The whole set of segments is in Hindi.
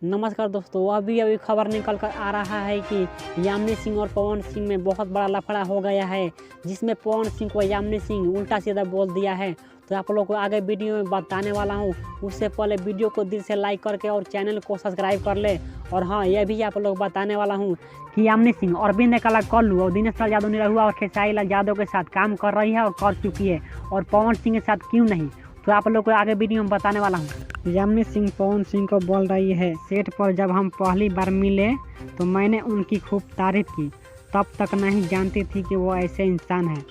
नमस्कार दोस्तों, अभी खबर निकल कर आ रहा है कि यामिनी सिंह और पवन सिंह में बहुत बड़ा लफड़ा हो गया है, जिसमें पवन सिंह को यामिनी सिंह उल्टा सीधा बोल दिया है। तो आप लोगों को आगे वीडियो में बताने वाला हूं। उससे पहले वीडियो को दिल से लाइक करके और चैनल को सब्सक्राइब कर ले। और हाँ, यह भी आप लोग बताने वाला हूँ कि यामिनी सिंह अरविंद कल्लू और दिनेश लाल यादव निरहुआ और खेसारी लाल यादव के साथ काम कर रही है और कर चुकी है, और पवन सिंह के साथ क्यों नहीं, तो आप लोग को आगे वीडियो में बताने वाला हूँ। यामिनी सिंह पवन सिंह को बोल रही है, सेट पर जब हम पहली बार मिले तो मैंने उनकी खूब तारीफ की, तब तक नहीं जानती थी कि वो ऐसे इंसान हैं।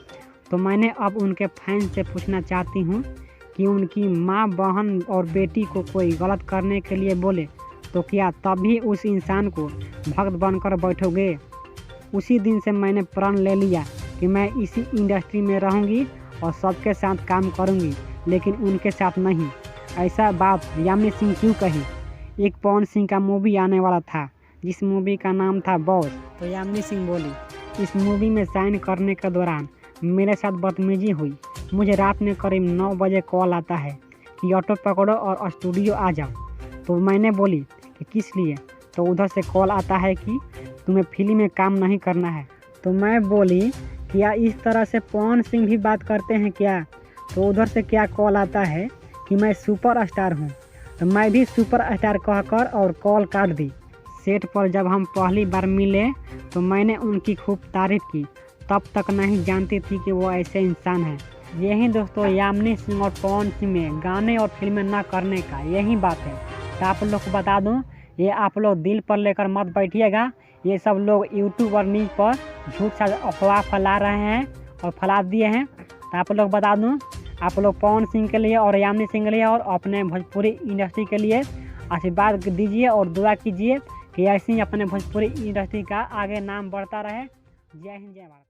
तो मैंने अब उनके फैन से पूछना चाहती हूँ कि उनकी माँ, बहन और बेटी को कोई गलत करने के लिए बोले तो क्या तभी उस इंसान को भक्त बनकर बैठोगे? उसी दिन से मैंने प्रण ले लिया कि मैं इसी इंडस्ट्री में रहूँगी और सबके साथ काम करूँगी, लेकिन उनके साथ नहीं। ऐसा बात यामिनी सिंह क्यों कही? एक पवन सिंह का मूवी आने वाला था जिस मूवी का नाम था बॉस। तो यामिनी सिंह बोली, इस मूवी में साइन करने के दौरान मेरे साथ बदतमीजी हुई। मुझे रात में करीब 9 बजे कॉल आता है कि ऑटो पकड़ो और स्टूडियो आ जाओ। तो मैंने बोली कि किस लिए? तो उधर से कॉल आता है कि तुम्हें फिल्म में काम नहीं करना है। तो मैं बोली क्या इस तरह से पवन सिंह भी बात करते हैं क्या? तो उधर से क्या कॉल आता है कि मैं सुपर स्टार हूँ। तो मैं भी सुपर स्टार कहकर और कॉल काट दी। सेट पर जब हम पहली बार मिले तो मैंने उनकी खूब तारीफ की, तब तक नहीं जानती थी कि वो ऐसे इंसान हैं। यही दोस्तों यामिनी सिंह और पवन सिंह में गाने और फिल्में ना करने का यही बात है। तो आप लोग को बता दूं, ये आप लोग दिल पर लेकर मत बैठिएगा। ये सब लोग यूट्यूब और न्यूज़ पर झूठ सा अफवाह फैला रहे हैं और फैला दिए हैं। तो आप लोग बता दूं, आप लोग पवन सिंह के लिए और यामिनी सिंह के लिए और अपने भोजपुरी इंडस्ट्री के लिए आशीर्वाद दीजिए और दुआ कीजिए कि ऐसे ही अपने भोजपुरी इंडस्ट्री का आगे नाम बढ़ता रहे। जय हिंद, जय भारत।